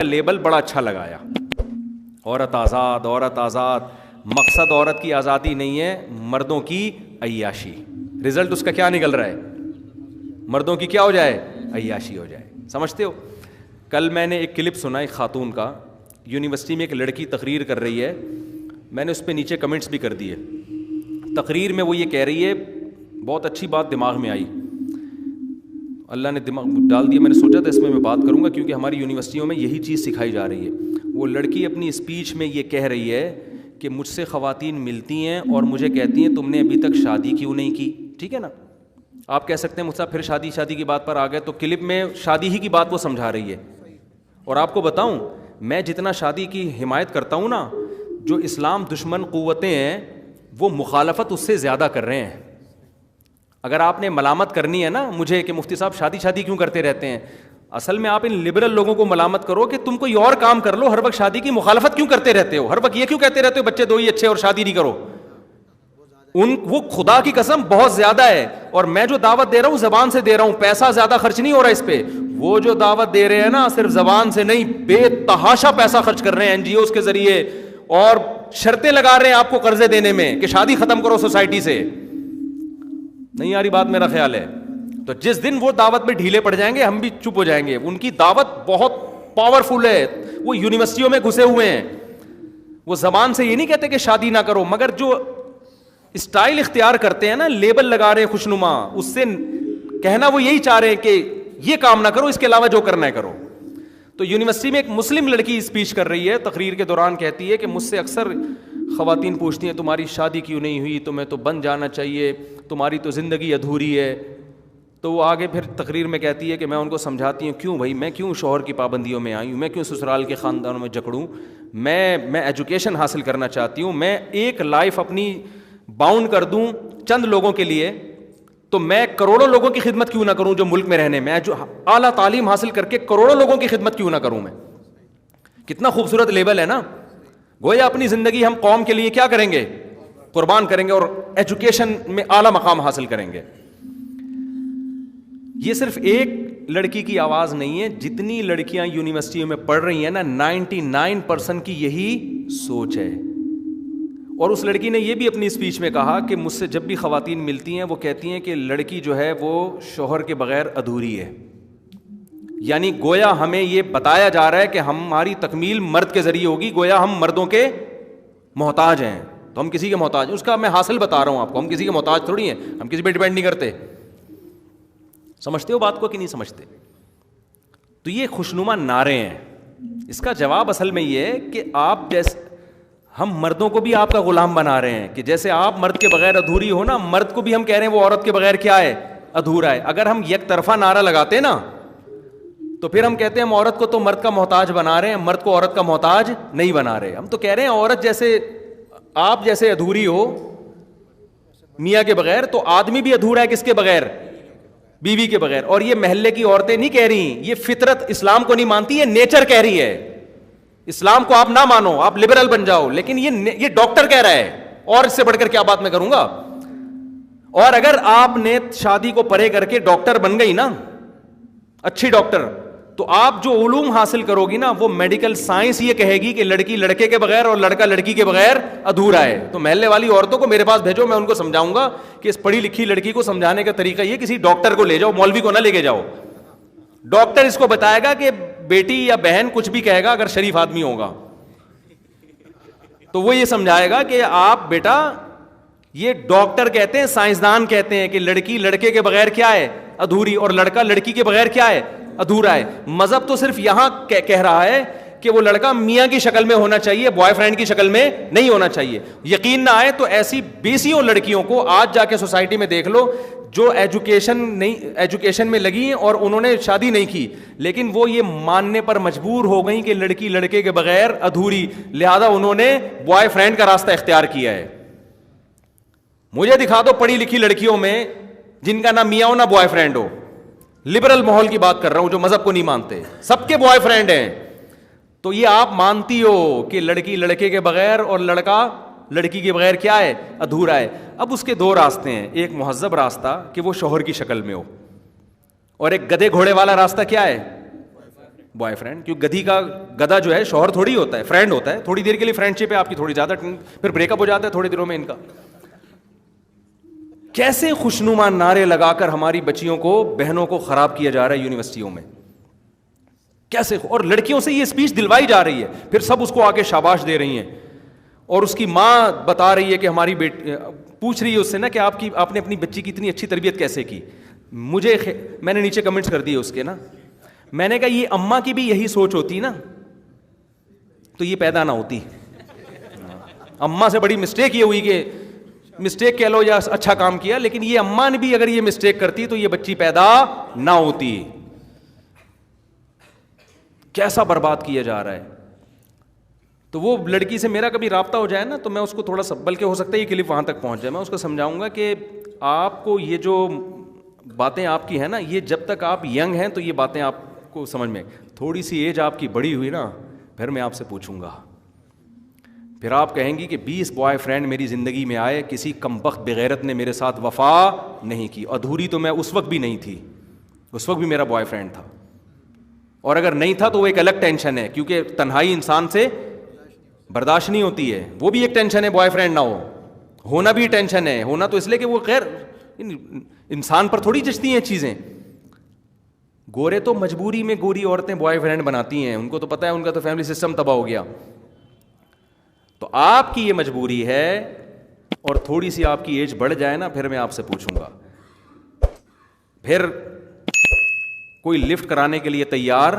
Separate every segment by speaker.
Speaker 1: Label بڑا اچھا لگایا, عورت آزاد, عورت آزاد. مقصد عورت کی آزادی نہیں ہے, مردوں کی عیاشی. رزلٹ اس کا کیا نکل رہا ہے؟ مردوں کی کیا ہو جائے؟ عیاشی ہو جائے. سمجھتے ہو؟ کل میں نے ایک کلپ سنا ایک خاتون کا, یونیورسٹی میں ایک لڑکی تقریر کر رہی ہے, میں نے اس پہ نیچے کمنٹس بھی کر دیے. تقریر میں وہ یہ کہہ رہی ہے, بہت اچھی بات دماغ میں آئی, اللہ نے دماغ ڈال دیا, میں نے سوچا تھا اس میں بات کروں گا کیونکہ ہماری یونیورسٹیوں میں یہی چیز سکھائی جا رہی ہے. وہ لڑکی اپنی اسپیچ میں یہ کہہ رہی ہے کہ مجھ سے خواتین ملتی ہیں اور مجھے کہتی ہیں تم نے ابھی تک شادی کیوں نہیں کی. ٹھیک ہے نا, آپ کہہ سکتے ہیں مجھ سے پھر شادی کی بات پر آ گئے, تو کلپ میں شادی ہی کی بات وہ سمجھا رہی ہے. اور آپ کو بتاؤں, میں جتنا شادی کی حمایت کرتا ہوں نا, جو اسلام دشمن قوتیں ہیں وہ مخالفت اس سے زیادہ کر رہے ہیں. اگر آپ نے ملامت کرنی ہے نا مجھے کہ مفتی صاحب شادی کیوں کرتے رہتے ہیں, اصل میں آپ ان لبرل لوگوں کو ملامت کرو کہ تم کوئی اور کام کر لو, ہر وقت شادی کی مخالفت کیوں کرتے رہتے ہو, ہر وقت یہ کیوں کہتے رہتے ہو بچے دو ہی اچھے اور شادی نہیں کرو. وہ خدا کی قسم بہت زیادہ ہے, اور میں جو دعوت دے رہا ہوں زبان سے دے رہا ہوں, پیسہ زیادہ خرچ نہیں ہو رہا اس پہ. وہ جو دعوت دے رہے ہیں نا صرف زبان سے نہیں, بے تحاشا پیسہ خرچ کر رہے ہیں NGOs کے ذریعے, اور شرطیں لگا رہے ہیں آپ کو قرضے دینے میں کہ شادی ختم کرو سوسائٹی سے. نہیں آ رہی بات میرا خیال ہے. تو جس دن وہ دعوت میں ڈھیلے پڑ جائیں گے ہم بھی چپ ہو جائیں گے. ان کی دعوت بہت پاورفل ہے, وہ یونیورسٹیوں میں گھسے ہوئے ہیں, وہ زبان سے یہ نہیں کہتے کہ شادی نہ کرو, مگر جو اسٹائل اختیار کرتے ہیں نا, لیبل لگا رہے ہیں خوشنما, اس سے کہنا وہ یہی چاہ رہے ہیں کہ یہ کام نہ کرو, اس کے علاوہ جو کرنا ہے کرو. تو یونیورسٹی میں ایک مسلم لڑکی اسپیچ کر رہی ہے, تقریر کے دوران کہتی ہے کہ مجھ سے اکثر خواتین پوچھتی ہیں تمہاری شادی کیوں نہیں ہوئی, تمہیں تو بن جانا چاہیے, تمہاری تو زندگی ادھوری ہے. تو وہ آگے پھر تقریر میں کہتی ہے کہ میں ان کو سمجھاتی ہوں کیوں بھائی, میں کیوں شوہر کی پابندیوں میں آئی ہوں, میں کیوں سسرال کے خاندانوں میں جکڑوں, میں ایجوکیشن حاصل کرنا چاہتی ہوں, میں ایک لائف اپنی باؤنڈ کر دوں چند لوگوں کے لیے, تو میں کروڑوں لوگوں کی خدمت کیوں نہ کروں جو ملک میں رہنے, میں جو اعلیٰ تعلیم حاصل کر کے کروڑوں لوگوں کی خدمت کیوں نہ کروں میں. کتنا خوبصورت لیبل ہے نا, گویا اپنی زندگی ہم قوم کے لیے کیا کریں گے, قربان کریں گے, اور ایجوکیشن میں اعلیٰ مقام حاصل کریں گے. یہ صرف ایک لڑکی کی آواز نہیں ہے, جتنی لڑکیاں یونیورسٹیوں میں پڑھ رہی ہیں نا 99% کی یہی سوچ ہے. اور اس لڑکی نے یہ بھی اپنی اسپیچ میں کہا کہ مجھ سے جب بھی خواتین ملتی ہیں وہ کہتی ہیں کہ لڑکی جو ہے وہ شوہر کے بغیر ادھوری ہے. یعنی گویا ہمیں یہ بتایا جا رہا ہے کہ ہماری تکمیل مرد کے ذریعے ہوگی, گویا ہم مردوں کے محتاج ہیں, تو ہم کسی کے محتاج ہیں. اس کا میں حاصل بتا رہا ہوں آپ کو, ہم کسی کے محتاج تھوڑی ہیں, ہم کسی پہ ڈیپینڈ نہیں کرتے. سمجھتے ہو بات کو کہ نہیں سمجھتے؟ تو یہ خوشنما نعرے ہیں. اس کا جواب اصل میں یہ ہے کہ آپ جیسے ہم مردوں کو بھی آپ کا غلام بنا رہے ہیں, کہ جیسے آپ مرد کے بغیر ادھوری ہو نا, مرد کو بھی ہم کہہ رہے ہیں وہ عورت کے بغیر کیا ہے, ادھورا ہے. اگر ہم یک طرفہ نعرہ لگاتے نا تو پھر ہم کہتے ہیں ہم عورت کو تو مرد کا محتاج بنا رہے ہیں, مرد کو عورت کا محتاج نہیں بنا رہے. ہم تو کہہ رہے ہیں عورت جیسے آپ جیسے ادھوری ہو میاں کے بغیر, تو آدمی بھی ادھورا ہے کس کے بغیر, بیوی کے بغیر. اور یہ محلے کی عورتیں نہیں کہہ رہی, یہ فطرت اسلام کو نہیں مانتی, یہ نیچر کہہ رہی ہے. اسلام کو آپ نہ مانو, آپ لبرل بن جاؤ, لیکن یہ ڈاکٹر کہہ رہا ہے, اور اس سے بڑھ کر کیا بات میں کروں گا. اور اگر آپ نے شادی کو پرے کر کے ڈاکٹر بن گئی نا, اچھی ڈاکٹر, تو آپ جو علوم حاصل کرو گی نا وہ میڈیکل سائنس یہ کہے گی کہ لڑکی لڑکے کے بغیر اور لڑکا لڑکی کے بغیر ادھورا ہے. تو محلے والی عورتوں کو میرے پاس بھیجو, میں ان کو سمجھاؤں گا کہ اس پڑھی لکھی لڑکی کو سمجھانے کا طریقہ یہ, کسی ڈاکٹر کو لے جاؤ, مولوی کو نہ لے کے جاؤ. ڈاکٹر اس کو بتائے گا کہ بیٹی یا بہن کچھ بھی کہے گا, اگر شریف آدمی ہوگا تو وہ یہ سمجھائے گا کہ آپ بیٹا, یہ ڈاکٹر کہتے ہیں, سائنسدان کہتے ہیں کہ لڑکی لڑکے کے بغیر کیا ہے, ادھوری, اور لڑکا لڑکی کے بغیر کیا ہے, ادھورا ہے. مذہب تو صرف یہاں کہہ رہا ہے کہ وہ لڑکا میاں کی شکل میں ہونا چاہیے, بوائے فرینڈ کی شکل میں نہیں ہونا چاہیے. یقین نہ آئے تو ایسی بیسیوں لڑکیوں کو آج جا کے سوسائٹی میں دیکھ لو جو ایجوکیشن میں لگی ہیں اور انہوں نے شادی نہیں کی, لیکن وہ یہ ماننے پر مجبور ہو گئیں کہ لڑکی لڑکے کے بغیر ادھوری, لہذا انہوں نے بوائے فرینڈ کا راستہ اختیار کیا ہے. مجھے دکھا دو پڑھی لکھی لڑکیوں میں جن کا نہ میاں ہو نہ بوائے فرینڈ ہو. لبرل ماحول کی بات کر رہا ہوں, جو مذہب کو نہیں مانتے, سب کے بوائے فرینڈ ہیں. تو یہ آپ مانتی ہو کہ لڑکی لڑکے کے بغیر اور لڑکا لڑکی کے بغیر کیا ہے, ادھورا ہے. اب اس کے دو راستے ہیں, ایک مہذب راستہ کہ وہ شوہر کی شکل میں ہو, اور ایک گدھے گھوڑے والا راستہ کیا ہے, بوائے فرینڈ. کیوں گدھی کا گدھا جو ہے شوہر تھوڑی ہوتا ہے, فرینڈ ہوتا ہے. تھوڑی دیر کے لیے فرینڈ شپ ہے آپ کی, تھوڑی زیادہ, پھر بریک اپ ہو جاتا ہے تھوڑے دنوں میں ان کا. کیسے خوشنما نعرے لگا کر ہماری بچیوں کو, بہنوں کو خراب کیا جا رہا ہے یونیورسٹیوں میں, کیسے, اور لڑکیوں سے یہ اسپیچ دلوائی جا رہی ہے, پھر سب اس کو آ کے شاباش دے رہی ہیں. اور اس کی ماں بتا رہی ہے کہ ہماری بیٹی, پوچھ رہی ہے اس سے نا کہ آپ نے اپنی بچی کی اتنی اچھی تربیت کیسے کی. میں نے نیچے کمنٹس کر دیے اس کے نا, میں نے کہا یہ اماں کی بھی یہی سوچ ہوتی نا تو یہ پیدا نہ ہوتی. اماں سے بڑی مسٹیک یہ ہوئی, کہ مسٹیک کہہ لو یا اچھا کام کیا, لیکن یہ اماں نے بھی اگر یہ مسٹیک کرتی تو یہ بچی پیدا نہ ہوتی. کیسا برباد کیا جا رہا ہے. تو وہ لڑکی سے میرا کبھی رابطہ ہو جائے نا تو میں اس کو تھوڑا سا, بلکہ ہو سکتا ہے یہ کلپ وہاں تک پہنچ جائے, میں اس کو سمجھاؤں گا کہ آپ کو یہ جو باتیں آپ کی ہیں نا, یہ جب تک آپ ینگ ہیں تو یہ باتیں آپ کو سمجھ میں, تھوڑی سی ایج آپ کی بڑی ہوئی نا, پھر میں آپ سے پوچھوں گا, پھر آپ کہیں گی کہ 20 بوائے فرینڈ میری زندگی میں آئے, کسی کمبخت بغیرت نے میرے ساتھ وفا نہیں کی. ادھوری تو میں اس وقت بھی نہیں تھی, اس وقت بھی میرا بوائے فرینڈ تھا, اور اگر نہیں تھا تو وہ ایک الگ ٹینشن ہے, کیونکہ تنہائی انسان سے برداشت نہیں ہوتی ہے, وہ بھی ایک ٹینشن ہے. بوائے فرینڈ نہ ہو, ہونا بھی ٹینشن ہے. ہونا تو اس لیے کہ وہ خیر انسان پر تھوڑی جچتی ہیں چیزیں. گورے تو مجبوری میں گوری عورتیں بوائے فرینڈ بناتی ہیں, ان کو تو پتہ ہے ان کا تو فیملی سسٹم تباہ ہو گیا. تو آپ کی یہ مجبوری ہے, اور تھوڑی سی آپ کی ایج بڑھ جائے نا, پھر میں آپ سے پوچھوں گا, پھر کوئی لفٹ کرانے کے لیے تیار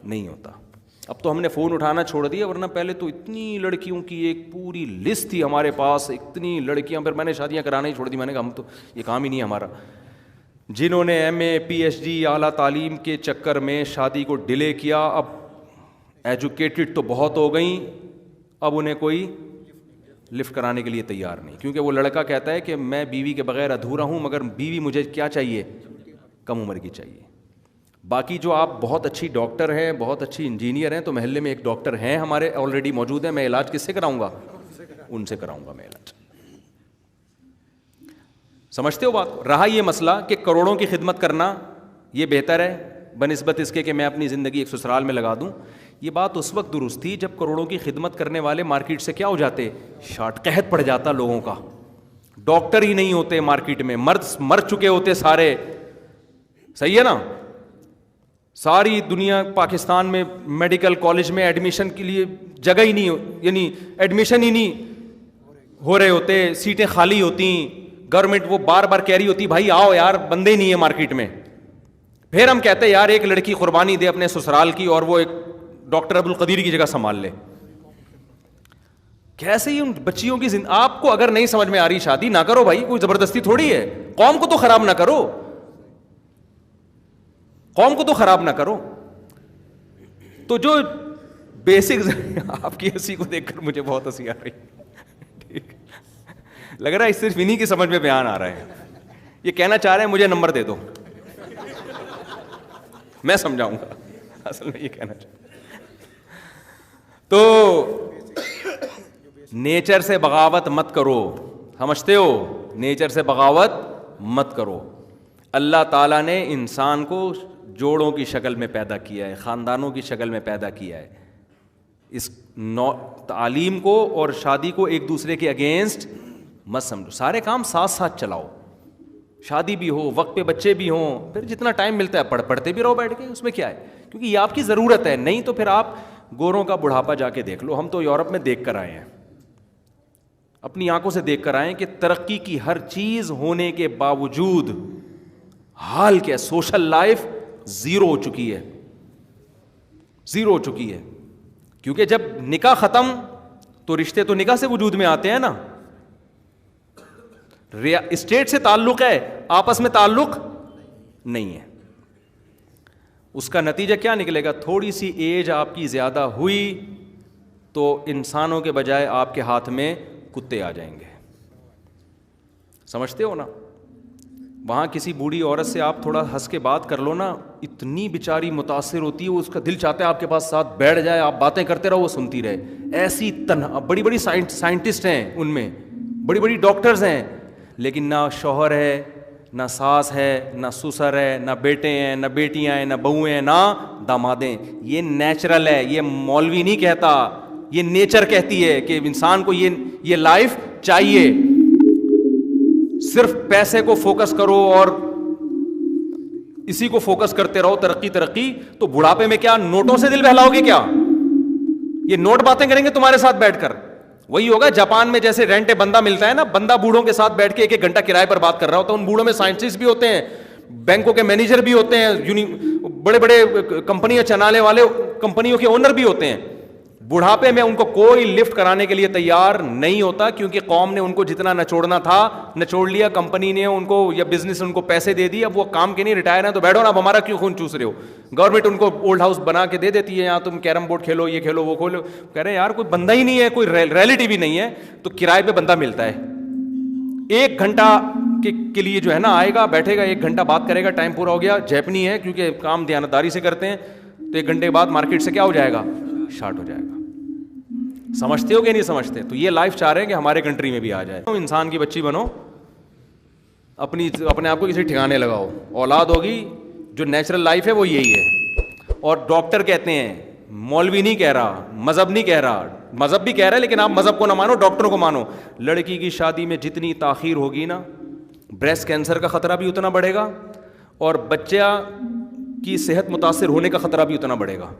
Speaker 1: نہیں ہوتا. اب تو ہم نے فون اٹھانا چھوڑ دیا, ورنہ پہلے تو اتنی لڑکیوں کی ایک پوری لسٹ تھی ہمارے پاس, اتنی لڑکیاں. پھر میں نے شادیاں کرانا ہی چھوڑ دی, میں نے کہا ہم تو یہ کام ہی نہیں ہے ہمارا. جنہوں نے ایم اے پی ایچ ڈی اعلیٰ تعلیم کے چکر میں شادی کو ڈیلے کیا, اب ایجوکیٹڈ تو بہت ہو گئیں, اب انہیں کوئی لفٹ کرانے کے لیے تیار نہیں, کیونکہ وہ لڑکا کہتا ہے کہ میں بیوی کے بغیر ادھورا ہوں, مگر بیوی مجھے کیا چاہیے, کم عمر کی چاہیے. باقی جو آپ بہت اچھی ڈاکٹر ہیں, بہت اچھی انجینئر ہیں, تو محلے میں ایک ڈاکٹر ہیں ہمارے آلریڈی موجود ہیں, میں علاج کس سے کراؤں گا, ان سے کراؤں گا میں علاج. سمجھتے ہو بات. رہا یہ مسئلہ کہ کروڑوں کی خدمت کرنا یہ بہتر ہے بنسبت اس کے کہ میں اپنی زندگی ایک سسرال میں لگا دوں, یہ بات اس وقت درست تھی جب کروڑوں کی خدمت کرنے والے مارکیٹ سے کیا ہو جاتے, شارٹ, قحط پڑ جاتا لوگوں کا, ڈاکٹر ہی نہیں ہوتے مارکیٹ میں, مرد مر چکے ہوتے سارے. صحیح ہے نا, ساری دنیا پاکستان میں میڈیکل کالج میں ایڈمیشن کے لیے جگہ ہی نہیں, یعنی ایڈمیشن ہی نہیں ہو رہے ہوتے, سیٹیں خالی ہوتی, گورنمنٹ وہ بار بار کہہ رہی ہوتی بھائی آؤ یار, بندے ہی نہیں ہے مارکیٹ میں. پھر ہم کہتے ہیں یار ایک لڑکی قربانی دے اپنے سسرال کی, اور وہ ایک ڈاکٹر عبدالقدیر کی جگہ سنبھال لے. کیسے ہی ان بچیوں کی آپ کو اگر نہیں سمجھ میں آ رہی, شادی نہ کرو بھائی, کوئی زبردستی تھوڑی ہے. قوم کو تو خراب نہ کرو, قوم کو تو خراب نہ کرو. تو جو بیسک, آپ کی ہنسی کو دیکھ کر مجھے بہت ہنسی آ رہی, ٹھیک لگ رہا ہے صرف انہی کی سمجھ میں بیان آ رہا ہے. یہ کہنا چاہ رہے ہیں مجھے نمبر دے دو, میں سمجھاؤں گا, اصل میں یہ کہنا چاہ. تو نیچر سے بغاوت مت کرو, سمجھتے ہو, نیچر سے بغاوت مت کرو. اللہ تعالیٰ نے انسان کو جوڑوں کی شکل میں پیدا کیا ہے, خاندانوں کی شکل میں پیدا کیا ہے. اس تعلیم کو اور شادی کو ایک دوسرے کے اگینسٹ مت سمجھو, سارے کام ساتھ ساتھ چلاؤ. شادی بھی ہو, وقت پہ بچے بھی ہوں, پھر جتنا ٹائم ملتا ہے پڑھتے بھی رہو بیٹھ کے, اس میں کیا ہے, کیونکہ یہ آپ کی ضرورت ہے. نہیں تو پھر آپ گوروں کا بڑھاپا جا کے دیکھ لو. ہم تو یورپ میں دیکھ کر آئے ہیں, اپنی آنکھوں سے دیکھ کر آئے ہیں کہ ترقی کی ہر چیز ہونے کے باوجود حال کیا, سوشل لائف زیرو ہو چکی ہے, زیرو ہو چکی ہے. کیونکہ جب نکاح ختم تو رشتے تو نکاح سے وجود میں آتے ہیں نا. اسٹیٹ سے تعلق ہے, آپس میں تعلق نہیں ہے. اس کا نتیجہ کیا نکلے گا, تھوڑی سی ایج آپ کی زیادہ ہوئی تو انسانوں کے بجائے آپ کے ہاتھ میں کتے آ جائیں گے. سمجھتے ہو نا. وہاں کسی بوڑھی عورت سے آپ تھوڑا ہنس کے بات کر لو نا, اتنی بیچاری متاثر ہوتی ہے, اس کا دل چاہتا ہے آپ کے پاس ساتھ بیٹھ جائے, آپ باتیں کرتے رہو, وہ سنتی رہے. ایسی تنہا, بڑی بڑی سائنٹسٹ ہیں ان میں, بڑی بڑی ڈاکٹرز ہیں, لیکن نہ شوہر ہے, نہ ساس ہے, نہ سسر ہے, نہ بیٹے ہیں, نہ بیٹیاں ہیں, نہ بہویں ہیں, نہ دامادیں. یہ نیچرل ہے, یہ مولوی نہیں کہتا, یہ نیچر کہتی ہے کہ انسان کو یہ لائف چاہیے. صرف پیسے کو فوکس کرو اور اسی کو فوکس کرتے رہو, ترقی, تو بڑھاپے میں کیا نوٹوں سے دل بہلاؤ گے کیا؟ یہ نوٹ باتیں کریں گے تمہارے ساتھ بیٹھ کر. وہی ہوگا جاپان میں جیسے رینٹ بندہ ملتا ہے نا, بندہ بوڑھوں کے ساتھ بیٹھ کے ایک گھنٹہ کرائے پر بات کر رہا ہوتا ہے. ان بوڑھوں میں سائنٹسٹ بھی ہوتے ہیں, بینکوں کے مینیجر بھی ہوتے ہیں, بڑے بڑے کمپنیاں چلانے والے کمپنیوں کے اونر بھی ہوتے ہیں. بڑھاپے میں ان کو کوئی لفٹ کرانے کے لیے تیار نہیں ہوتا, کیونکہ قوم نے ان کو جتنا نچوڑنا تھا نچوڑ لیا, کمپنی نے ان کو یا بزنس ان کو پیسے دے دی, اب وہ کام کے نہیں, ریٹائر ہیں تو بیٹھو نا, اب ہمارا کیوں خون چوس رہے ہو. گورنمنٹ ان کو اولڈ ہاؤس بنا کے دے دیتی ہے, یہاں تم کیرم بورڈ کھیلو, یہ کھیلو, وہ کھولو. کہہ رہے ہیں یار کوئی بندہ ہی نہیں ہے, کوئی ریلیٹیو ہی نہیں ہے, تو کرائے پہ بندہ ملتا ہے. 1 گھنٹہ کے لیے جو ہے نا آئے گا, بیٹھے گا, 1 گھنٹہ بات کرے گا, ٹائم پورا ہو گیا. جیپنی ہے کیونکہ کام دیانتداری سے کرتے ہیں, تو 1 گھنٹے کے بعد مارکیٹ سے کیا ہو جائے گا, شارٹ ہو جائے گا. سمجھتے ہو کہ نہیں سمجھتے؟ تو یہ لائف چاہ رہے ہیں کہ ہمارے کنٹری میں بھی آ جائے. انسان کی بچی بنو, اپنے آپ کو کسی ٹھکانے لگاؤ, اولاد ہوگی, جو نیچرل لائف ہے وہ یہی ہے. اور ڈاکٹر کہتے ہیں, مولوی نہیں کہہ رہا, مذہب نہیں کہہ رہا, مذہب بھی کہہ رہا ہے لیکن آپ مذہب کو نہ مانو, ڈاکٹروں کو مانو. لڑکی کی شادی میں جتنی تاخیر ہوگی نا, بریسٹ کینسر کا خطرہ بھی اتنا بڑھے گا, اور بچہ کی صحت متاثر ہونے کا خطرہ بھی اتنا بڑھے گا.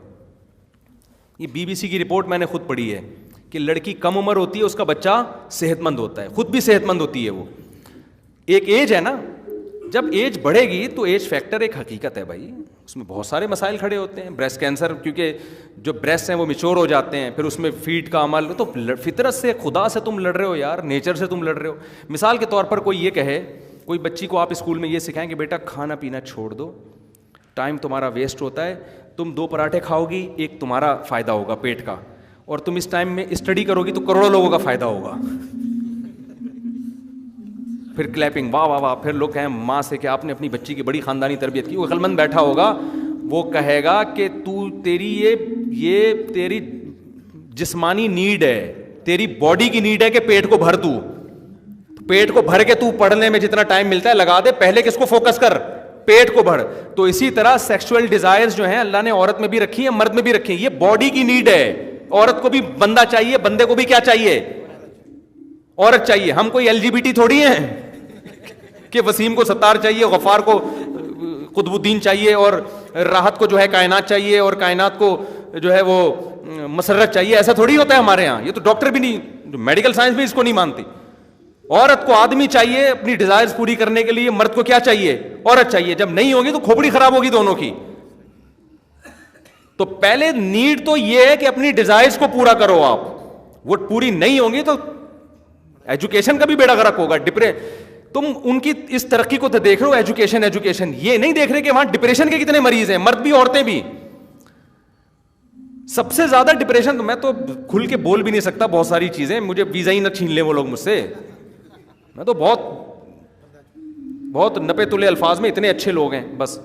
Speaker 1: یہ BBC کی رپورٹ میں نے خود پڑھی ہے کہ لڑکی کم عمر ہوتی ہے, اس کا بچہ صحت مند ہوتا ہے, خود بھی صحت مند ہوتی ہے. وہ ایک ایج ہے نا, جب ایج بڑھے گی تو ایج فیکٹر ایک حقیقت ہے بھائی, اس میں بہت سارے مسائل کھڑے ہوتے ہیں. بریسٹ کینسر, کیونکہ جو بریسٹ ہیں وہ میچور ہو جاتے ہیں, پھر اس میں فیڈ کا عمل, تو فطرت سے, خدا سے تم لڑ رہے ہو یار, نیچر سے تم لڑ رہے ہو. مثال کے طور پر کوئی یہ کہے, کوئی بچی کو آپ اسکول میں یہ سکھائیں کہ بیٹا کھانا پینا چھوڑ دو, ٹائم تمہارا ویسٹ ہوتا ہے, تم 2 پراٹھے کھاؤ گی, ایک تمہارا فائدہ ہوگا پیٹ کا, اور تم اس ٹائم میں اسٹڈی کرو گی تو کروڑوں لوگوں کا فائدہ ہوگا. پھر کلیپنگ, واہ واہ واہ. پھر لوگ کہیں ماں سے کہ آپ نے اپنی بچی کی بڑی خاندانی تربیت کی. وہ عقل مند بیٹھا ہوگا, وہ کہے گا کہ تیری یہ تیری جسمانی نیڈ ہے, تیری باڈی کی نیڈ ہے کہ پیٹ کو بھر, پیٹ کو بھر کے تو پڑھنے میں جتنا ٹائم ملتا ہے لگا دے, پہلے کس کو فوکس کر, پیٹ کو بھر. تو اسی طرح سیکسول ڈیزائرز جو ہیں اللہ نے عورت میں بھی رکھی ہیں, مرد میں بھی رکھی ہیں. یہ باڈی کی نیڈ ہے. عورت کو بھی بندہ چاہیے, بندے کو بھی کیا چاہیے, عورت چاہیے. ہم کوئی LGBT تھوڑی ہیں کہ وسیم کو ستار چاہیے, غفار کو قطب الدین چاہیے, اور راحت کو جو ہے کائنات چاہیے, اور کائنات کو جو ہے وہ مسرت چاہیے. ایسا تھوڑی ہوتا ہے ہمارے ہاں. یہ تو ڈاکٹر بھی نہیں, میڈیکل سائنس بھی اس کو نہیں مانتی. عورت کو آدمی چاہیے اپنی ڈیزائرز پوری کرنے کے لیے, مرد کو کیا چاہیے, عورت چاہیے. جب نہیں ہوگی تو کھوپڑی خراب ہوگی دونوں کی. تو پہلے نیڈ تو یہ ہے کہ اپنی ڈیزائرز کو پورا کرو آپ, وہ پوری نہیں ہوں گی تو ایجوکیشن کا بھی بیڑا غرق ہوگا. تم ان کی اس ترقی کو تو دیکھ رہے ہو, ایجوکیشن, یہ نہیں دیکھ رہے کہ وہاں ڈپریشن کے کتنے مریض ہیں, مرد بھی عورتیں بھی. سب سے زیادہ ڈپریشن, میں تو کھل کے بول بھی نہیں سکتا بہت ساری چیزیں, مجھے ویزا ہی نہ چھین لیں وہ لوگ مجھ سے. میں تو بہت نپے تلے الفاظ میں, اتنے اچھے لوگ ہیں بس.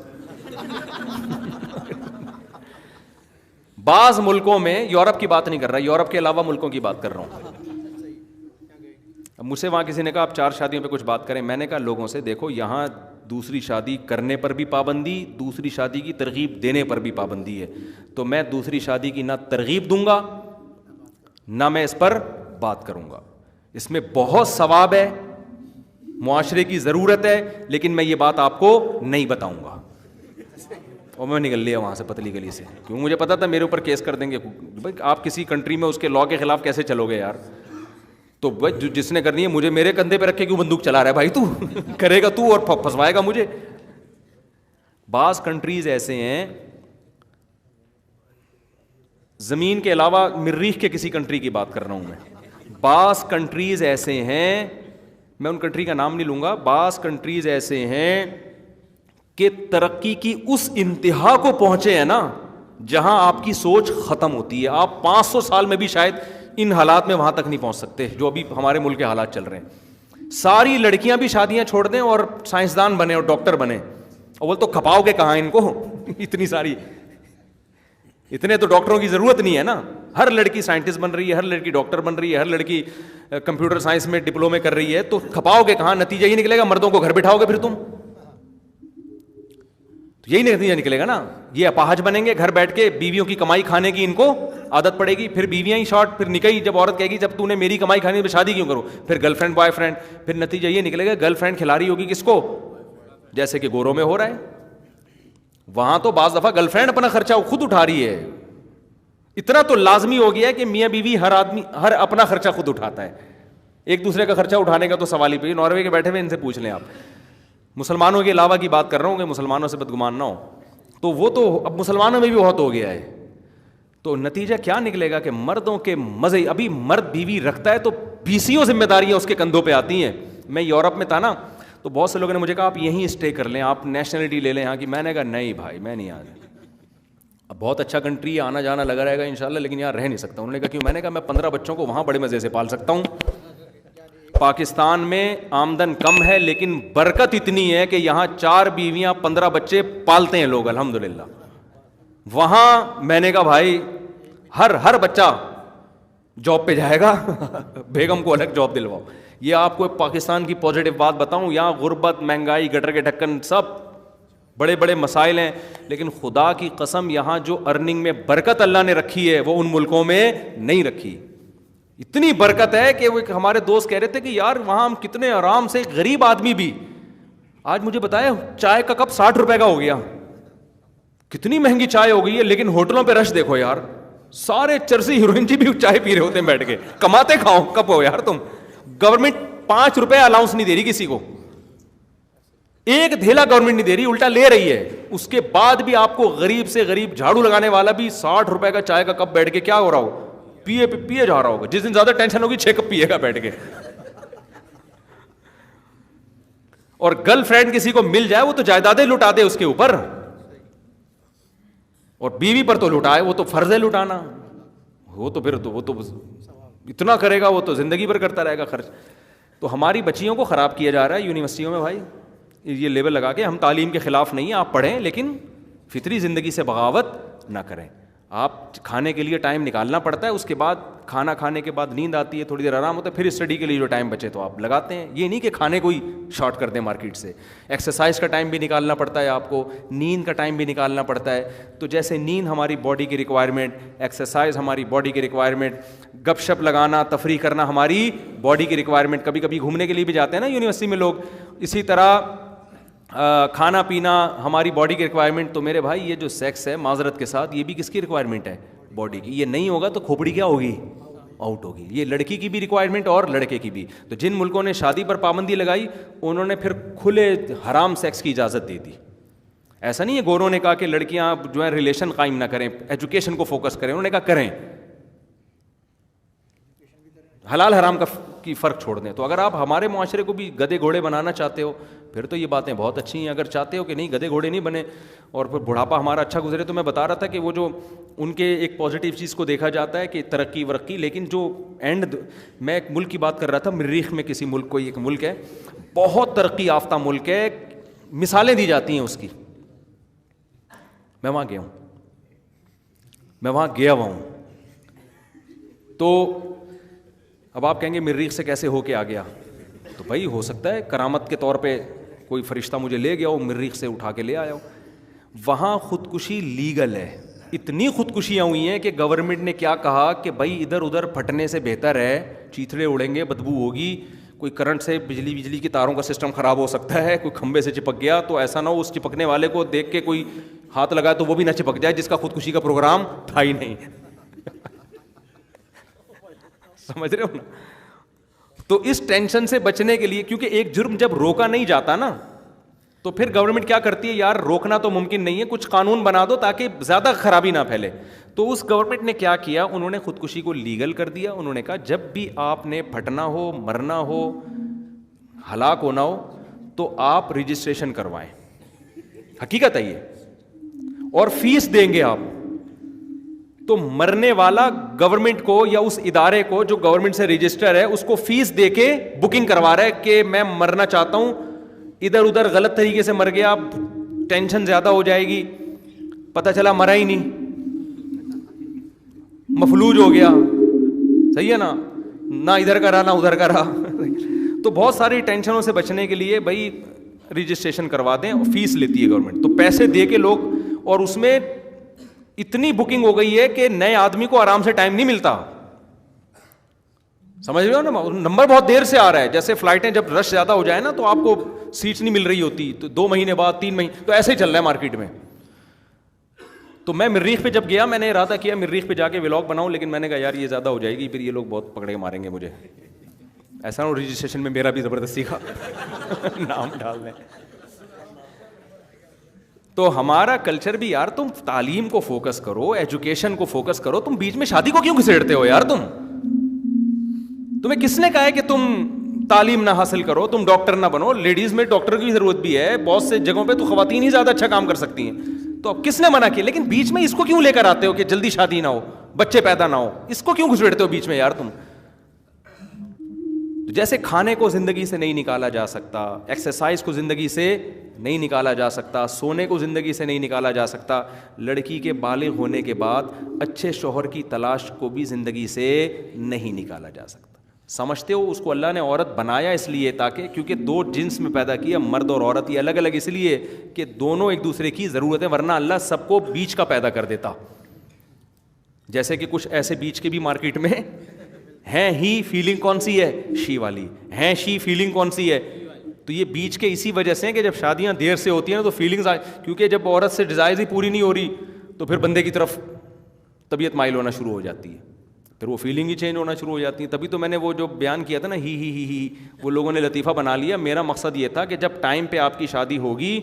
Speaker 1: بعض ملکوں میں, یورپ کی بات نہیں کر رہا, یورپ کے علاوہ ملکوں کی بات کر رہا ہوں. اب مجھ سے وہاں کسی نے کہا آپ 4 شادیوں پہ کچھ بات کریں. میں نے کہا لوگوں سے دیکھو, یہاں دوسری شادی کرنے پر بھی پابندی, دوسری شادی کی ترغیب دینے پر بھی پابندی ہے. تو میں دوسری شادی کی نہ ترغیب دوں گا, نہ میں اس پر بات کروں گا. اس میں بہت ثواب ہے, معاشرے کی ضرورت ہے, لیکن میں یہ بات آپ کو نہیں بتاؤں گا. اور میں نکل لیا وہاں سے پتلی گلی سے, کیوں مجھے پتا تھا میرے اوپر کیس کر دیں گے. بھائی آپ کسی کنٹری میں اس کے لاء کے خلاف کیسے چلو گے یار. تو بھائی جس نے کرنی ہے, مجھے میرے کندھے پہ رکھ کے کیوں بندوق چلا رہا ہے بھائی, تو کرے گا تو اور پھنسوائے گا مجھے. بعض کنٹریز ایسے ہیں, زمین کے علاوہ مریخ کے کسی کنٹری کی بات کر رہا ہوں میں, بعض کنٹریز ایسے ہیں, میں ان کنٹری کا نام نہیں لوں گا, بعض کنٹریز ایسے ہیں کہ ترقی کی اس انتہا کو پہنچے ہیں نا جہاں آپ کی سوچ ختم ہوتی ہے. آپ 500 سال میں بھی شاید ان حالات میں وہاں تک نہیں پہنچ سکتے جو ابھی ہمارے ملک کے حالات چل رہے ہیں. ساری لڑکیاں بھی شادیاں چھوڑ دیں اور سائنسدان بنے اور ڈاکٹر بنے, اور وہ تو کھپاؤ گے کہاں ان کو, اتنی ساری, اتنے تو ڈاکٹروں کی ضرورت نہیں ہے نا. ہر لڑکی سائنٹسٹ بن رہی ہے, ہر لڑکی ڈاکٹر بن رہی ہے, ہر لڑکی کمپیوٹر سائنس میں ڈپلومے کر رہی ہے, تو کھپاؤ گے کہاں؟ نتیجہ یہ نکلے گا مردوں کو گھر بٹھاؤ گے پھر تم. یہی نتیجہ نکلے گا نا. یہ اپاہج بنیں گے, گھر بیٹھ کے بیویوں کی کمائی کھانے کی ان کو عادت پڑے گی, پھر بیویاں ہی شارٹ, پھر نکاح. جب عورت کہے گی جب تو نے میری کمائی کھانی تو شادی کیوں کروں, پھر گرل فرینڈ بوائے فرینڈ, پھر نتیجہ یہ نکلے گا گرل فرینڈ کھلا رہی ہوگی کس کو, جیسے کہ گوروں میں ہو رہا ہے. وہاں تو بعض دفعہ گرل فرینڈ اپنا خرچہ خود اٹھا رہی ہے. اتنا تو لازمی ہو گیا ہے کہ میاں بیوی ہر آدمی ہر اپنا خرچہ خود اٹھاتا ہے, ایک دوسرے کا خرچہ اٹھانے کا تو سوال ہی پہ. ناروے کے بیٹھے ہوئے ان سے پوچھ لیں آپ, مسلمانوں کے علاوہ کی بات کر رہا ہوں کہ مسلمانوں سے بدگمان نہ ہو, تو وہ تو اب مسلمانوں میں بھی بہت ہو گیا ہے. تو نتیجہ کیا نکلے گا کہ مردوں کے مزے, ابھی مرد بیوی رکھتا ہے تو بیسیوں ذمہ داریاں اس کے کندھوں پہ آتی ہیں. میں یورپ میں تھا نا, تو بہت سے لوگوں نے مجھے کہا آپ یہیں اسٹے کر لیں, آپ نیشنلٹی لے لیں یہاں کی. میں نے کہا نہیں بھائی میں نہیں آنا, اب بہت اچھا کنٹری ہے, آنا جانا لگا رہے گا انشاءاللہ, لیکن یہاں رہ نہیں سکتا. انہوں نے کہا کیوں؟ میں نے کہا میں 15 بچوں کو وہاں بڑے مزے سے پال سکتا ہوں. پاکستان میں آمدن کم ہے لیکن برکت اتنی ہے کہ یہاں 4 بیویاں 15 بچے پالتے ہیں لوگ الحمدللہ. وہاں میں نے کہا بھائی ہر بچہ جاب پہ جائے گا, بیگم کو الگ جاب دلواؤ. یہ آپ کو پاکستان کی پازیٹیو بات بتاؤں, یہاں غربت, مہنگائی, گٹر کے ڈھکن, سب بڑے بڑے مسائل ہیں, لیکن خدا کی قسم یہاں جو ارننگ میں برکت اللہ نے رکھی ہے وہ ان ملکوں میں نہیں رکھی. اتنی برکت ہے کہ وہ ہمارے دوست کہہ رہے تھے کہ یار وہاں ہم کتنے آرام سے, غریب آدمی بھی, آج مجھے بتایا چائے کا کپ 60 روپے کا ہو گیا. کتنی مہنگی چائے ہو گئی ہے, لیکن ہوٹلوں پہ رش دیکھو یار, سارے چرسی ہیروئن جی بھی چائے پی رہے ہوتے ہیں بیٹھ کے. کماتے کھاؤ کب ہو یار تم. گورنمنٹ 5 روپے الاؤنس نہیں دے رہی کسی کو, ایک دھیلا گورنمنٹ نہیں دے رہی, الٹا لے رہی ہے. اس کے بعد بھی آپ کو غریب سے غریب جھاڑو لگانے والا بھی 60 روپے کا چائے کا کپ بیٹھ کے کیا ہو رہا ہو, پیے جا رہا ہوگا. جس دن زیادہ ٹینشن ہوگی 6 کپ پیے گا بیٹھ کے. اور گرل فرینڈ کسی کو مل جائے وہ تو جائیدادیں لٹا دے اس کے اوپر, اور بیوی پر تو لٹائے, وہ تو فرض ہے لٹانا. وہ تو پھر تو وہ تو اتنا کرے گا, وہ تو زندگی بھر کرتا رہے گا خرچ. تو ہماری بچیوں کو خراب کیا جا رہا ہے یونیورسٹیوں میں بھائی, یہ لیبل لگا کے. ہم تعلیم کے خلاف نہیں ہیں, آپ پڑھیں, لیکن فطری زندگی سے بغاوت نہ کریں. آپ کھانے کے لیے ٹائم نکالنا پڑتا ہے, اس کے بعد کھانا کھانے کے بعد نیند آتی ہے, تھوڑی دیر آرام ہوتا ہے, پھر اسٹڈی کے لیے جو ٹائم بچے تو آپ لگاتے ہیں. یہ نہیں کہ کھانے کو ہی شارٹ کر دیں مارکیٹ سے. ایکسرسائز کا ٹائم بھی نکالنا پڑتا ہے آپ کو, نیند کا ٹائم بھی نکالنا پڑتا ہے. تو جیسے نیند ہماری باڈی کی ریکوائرمنٹ, ایکسرسائز ہماری باڈی کی ریکوائرمنٹ, گپ شپ لگانا, تفریح کرنا ہماری باڈی کی ریکوائرمنٹ. کبھی کبھی گھومنے کے لیے بھی جاتے ہیں نا یونیورسٹی میں لوگ. اسی طرح کھانا پینا ہماری باڈی کی ریکوائرمنٹ. تو میرے بھائی یہ جو سیکس ہے معذرت کے ساتھ, یہ بھی کس کی ریکوائرمنٹ ہے؟ باڈی کی. یہ نہیں ہوگا تو کھوپڑی کیا ہوگی؟ آؤٹ ہوگی. یہ لڑکی کی بھی ریکوائرمنٹ اور لڑکے کی بھی. تو جن ملکوں نے شادی پر پابندی لگائی انہوں نے پھر کھلے حرام سیکس کی اجازت دے دی. ایسا نہیں ہے گوروں نے کہا کہ لڑکیاں جو ہے ریلیشن قائم نہ کریں, ایجوکیشن کو فوکس کریں. انہوں نے کہا کریں, حلال حرام کی فرق چھوڑ دیں. تو اگر آپ ہمارے معاشرے کو بھی گدے گھوڑے بنانا چاہتے ہو پھر تو یہ باتیں بہت اچھی ہیں. اگر چاہتے ہو کہ نہیں گدے گھوڑے نہیں بنے اور پھر بڑھاپا ہمارا اچھا گزرے, تو میں بتا رہا تھا کہ وہ جو ان کے ایک پازیٹیو چیز کو دیکھا جاتا ہے کہ ترقی ورقی, لیکن جو اینڈ, میں ایک ملک کی بات کر رہا تھا, مریخ میں کسی ملک, کوئی ایک ملک ہے بہت ترقی یافتہ ملک ہے, مثالیں دی جاتی ہیں اس کی. میں وہاں گیا ہوا ہوں. تو اب آپ کہیں گے مریخ سے کیسے ہو کے آ گیا؟ تو بھائی ہو سکتا ہے کرامت کے طور پہ کوئی فرشتہ مجھے لے گیا ہو, مریخ سے اٹھا کے لے آیا ہو. وہاں خودکشی لیگل ہے. اتنی خودکشیاں ہوئی ہیں کہ گورنمنٹ نے کیا کہا کہ بھائی ادھر ادھر پھٹنے سے بہتر ہے, چیتڑے اڑیں گے, بدبو ہوگی, کوئی کرنٹ سے بجلی کی تاروں کا سسٹم خراب ہو سکتا ہے, کوئی کھمبے سے چپک گیا, تو ایسا نہ ہو اس چپکنے والے کو دیکھ کے کوئی ہاتھ لگائے تو وہ بھی نہ چپک جائے جس کا خودکشی کا پروگرام تھا ہی نہیں. سمجھ رہے ہو نا؟ تو اس ٹینشن سے بچنے کے لیے, کیونکہ ایک جرم جب روکا نہیں جاتا نا تو پھر گورنمنٹ کیا کرتی ہے, یار روکنا تو ممکن نہیں ہے, کچھ قانون بنا دو تاکہ زیادہ خرابی نہ پھیلے. تو اس گورنمنٹ نے کیا کیا, انہوں نے خودکشی کو لیگل کر دیا. انہوں نے کہا جب بھی آپ نے پھٹنا ہو, مرنا ہو, ہلاک ہونا ہو تو آپ رجسٹریشن کروائیں. حقیقت ہے یہ, اور فیس دیں گے آپ. تو مرنے والا گورنمنٹ کو یا اس ادارے کو جو گورنمنٹ سے رجسٹر ہے اس کو فیس دے کے بکنگ کروا رہا ہے کہ میں مرنا چاہتا ہوں, ادھر ادھر غلط طریقے سے مر گیا, ٹینشن زیادہ ہو جائے گی, پتہ چلا مرا ہی نہیں, مفلوج ہو گیا, صحیح ہے نا, نہ ادھر کا رہا نہ ادھر کا رہا. تو بہت ساری ٹینشنوں سے بچنے کے لیے بھائی رجسٹریشن کروا دیں, اور فیس لیتی ہے گورنمنٹ, تو پیسے دے کے لوگ, اور اس میں اتنی بکنگ ہو گئی ہے کہ نئے آدمی کو آرام سے ٹائم نہیں ملتا, سمجھ رہے ہو نا, نمبر بہت دیر سے آ رہا ہے. جیسے فلائٹیں جب رش زیادہ ہو جائے نا تو آپ کو سیٹس نہیں مل رہی ہوتی, تو 2 مہینے بعد 3 مہینے, تو ایسے ہی چل رہا ہے مارکیٹ میں. تو میں مریخ پہ جب گیا, میں نے ارادہ کیا مریخ پہ جا کے ولاگ بناؤں, لیکن میں نے کہا یار یہ زیادہ ہو جائے گی, پھر یہ لوگ بہت پکڑے ماریں گے مجھے, ایسا نہ رجسٹریشن میں میرا بھی زبردستی کا نام ڈال دیں. تو ہمارا کلچر بھی یار, تم تعلیم کو فوکس کرو, ایجوکیشن کو فوکس کرو, تم بیچ میں شادی کو کیوں گھسیڑتے ہو یار؟ تمہیں کس نے کہا ہے کہ تم تعلیم نہ حاصل کرو, تم ڈاکٹر نہ بنو؟ لیڈیز میں ڈاکٹر کی ضرورت بھی ہے, بہت سے جگہوں پہ تو خواتین ہی زیادہ اچھا کام کر سکتی ہیں, تو اب کس نے منع کیا؟ لیکن بیچ میں اس کو کیوں لے کر آتے ہو کہ جلدی شادی نہ ہو, بچے پیدا نہ ہو, اس کو کیوں گھسیڑتے ہو بیچ میں یار تم؟ جیسے کھانے کو زندگی سے نہیں نکالا جا سکتا, ایکسرسائز کو زندگی سے نہیں نکالا جا سکتا, سونے کو زندگی سے نہیں نکالا جا سکتا, لڑکی کے بالغ ہونے کے بعد اچھے شوہر کی تلاش کو بھی زندگی سے نہیں نکالا جا سکتا. سمجھتے ہو اس کو اللہ نے عورت بنایا اس لیے تاکہ, کیونکہ 2 جنس میں پیدا کیا, مرد اور عورت, یہ الگ الگ اس لیے کہ دونوں ایک دوسرے کی ضرورت ہے, ورنہ اللہ سب کو بیچ کا پیدا کر دیتا. جیسے کہ کچھ ایسے بیچ کے بھی مارکیٹ میں ہیں, ہی فیلنگ کون سی ہے؟ شی والی ہیں, شی فیلنگ کون سی ہے؟ تو یہ بیچ کے اسی وجہ سے کہ جب شادیاں دیر سے ہوتی ہیں تو فیلنگز, کیونکہ جب عورت سے ڈیزائرز ہی پوری نہیں ہو رہی تو پھر بندے کی طرف طبیعت مائل ہونا شروع ہو جاتی ہے, پھر وہ فیلنگ ہی چینج ہونا شروع ہو جاتی ہیں. تبھی تو میں نے وہ جو بیان کیا تھا نا, ہی وہ لوگوں نے لطیفہ بنا لیا. میرا مقصد یہ تھا کہ جب ٹائم پہ آپ کی شادی ہوگی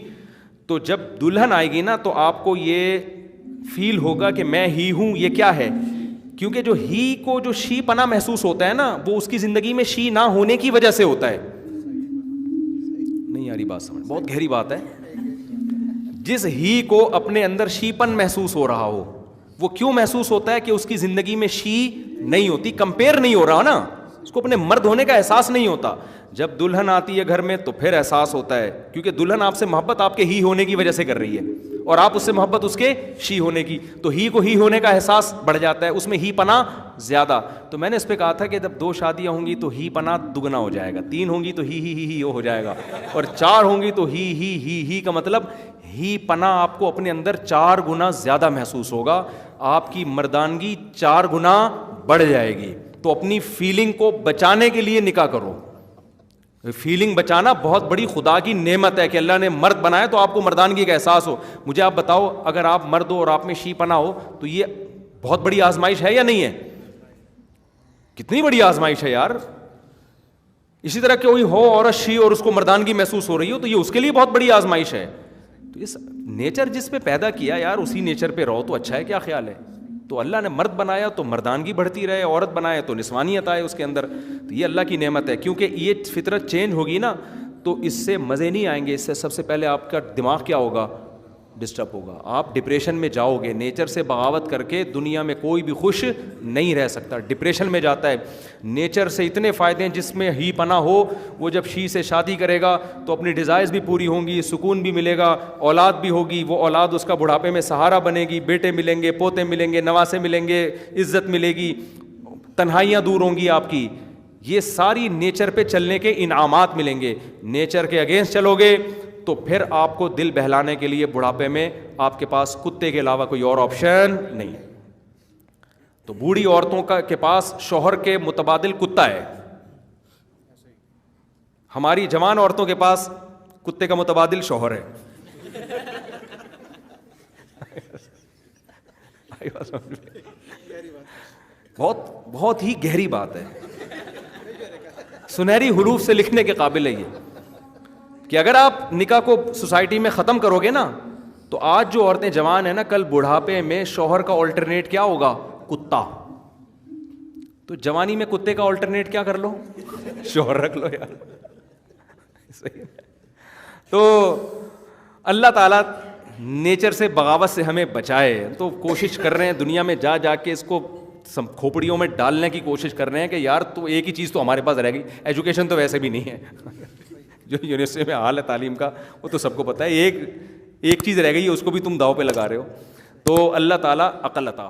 Speaker 1: تو جب دلہن آئے گی نا تو آپ کو یہ فیل ہوگا کہ میں ہی ہوں. یہ کیا ہے؟ کیونکہ جو ہی کو جو شی پنا محسوس ہوتا ہے نا, وہ اس کی زندگی میں شی نہ ہونے کی وجہ سے ہوتا ہے. نہیں یاری بات سمجھ, بہت گہری بات ہے. جس ہی کو اپنے اندر شی پن محسوس ہو رہا ہو, وہ کیوں محسوس ہوتا ہے؟ کہ اس کی زندگی میں شی نہیں ہوتی, کمپیئر نہیں ہو رہا نا, اس کو اپنے مرد ہونے کا احساس نہیں ہوتا. جب دلہن آتی ہے گھر میں تو پھر احساس ہوتا ہے, کیونکہ دلہن آپ سے محبت آپ کے ہی ہونے کی وجہ سے کر رہی ہے, اور آپ اس سے محبت اس کے شی ہونے کی, تو ہی کو ہی ہونے کا احساس بڑھ جاتا ہے, اس میں ہی پنا زیادہ. تو میں نے اس پہ کہا تھا کہ جب 2 شادیاں ہوں گی تو ہی پنا دگنا ہو جائے گا, 3 ہوں گی تو ہی ہو جائے گا, اور 4 ہوں گی تو ہی کا مطلب ہی پنا آپ کو اپنے اندر 4 گنا زیادہ محسوس ہوگا, آپ کی مردانگی 4 گنا بڑھ جائے گی. تو اپنی فیلنگ کو بچانے کے لیے نکاح کرو. فیلنگ بچانا بہت بڑی خدا کی نعمت ہے کہ اللہ نے مرد بنایا تو آپ کو مردانگی کا احساس ہو. مجھے آپ بتاؤ, اگر آپ مرد ہو اور آپ میں شی پنا ہو تو یہ بہت بڑی آزمائش ہے یا نہیں ہے؟ کتنی بڑی آزمائش ہے یار. اسی طرح کوئی ہو عورت شی اور اس کو مردانگی محسوس ہو رہی ہو تو یہ اس کے لیے بہت بڑی آزمائش ہے. تو یہ نیچر جس پہ پیدا کیا یار, اسی نیچر پہ رہو تو اچھا ہے. کیا خیال ہے؟ تو اللہ نے مرد بنایا تو مردانگی بڑھتی رہے, عورت بنایا تو نسوانیت آئے اس کے اندر. تو یہ اللہ کی نعمت ہے, کیونکہ یہ فطرت چینج ہوگی نا تو اس سے مزے نہیں آئیں گے. اس سے سب سے پہلے آپ کا دماغ کیا ہوگا؟ ڈسٹرب ہوگا, آپ ڈپریشن میں جاؤ گے. نیچر سے بغاوت کر کے دنیا میں کوئی بھی خوش نہیں رہ سکتا, ڈپریشن میں جاتا ہے. نیچر سے اتنے فائدے ہیں, جس میں ہی پناہ ہو وہ جب شی سے شادی کرے گا تو اپنی ڈیزائرز بھی پوری ہوں گی, سکون بھی ملے گا, اولاد بھی ہوگی, وہ اولاد اس کا بڑھاپے میں سہارا بنے گی, بیٹے ملیں گے, پوتے ملیں گے, نواسے ملیں گے, عزت ملے گی, تنہائیاں دور ہوں گی آپ کی. یہ ساری نیچر پہ چلنے کے انعامات ملیں گے. نیچر کے اگینسٹ چلو گے تو پھر آپ کو دل بہلانے کے لیے بڑھاپے میں آپ کے پاس کتے کے علاوہ کوئی اور آپشن نہیں. تو بوڑھی عورتوں کے پاس شوہر کے متبادل کتا ہے, ہماری جوان عورتوں کے پاس کتے کا متبادل شوہر ہے. بہت ہی گہری بات ہے, سنہری حروف سے لکھنے کے قابل ہے یہ, کہ اگر آپ نکاح کو سوسائٹی میں ختم کرو گے نا تو آج جو عورتیں جوان ہیں نا, کل بڑھاپے میں شوہر کا آلٹرنیٹ کیا ہوگا؟ کتا. تو جوانی میں کتے کا آلٹرنیٹ کیا کر لو؟ شوہر رکھ لو یار. تو اللہ تعالیٰ نیچر سے بغاوت سے ہمیں بچائے. تو کوشش کر رہے ہیں دنیا میں جا جا کے اس کو کھوپڑیوں میں ڈالنے کی کوشش کر رہے ہیں کہ یار تو ایک ہی چیز تو ہمارے پاس رہ گئی, ایجوکیشن تو ویسے بھی نہیں ہے. جو یونیورسٹی میں حال ہے تعلیم کا وہ تو سب کو پتہ ہے, ایک چیز رہ گئی ہے, اس کو بھی تم داؤ پہ لگا رہے ہو. تو اللہ تعالیٰ عقل عطا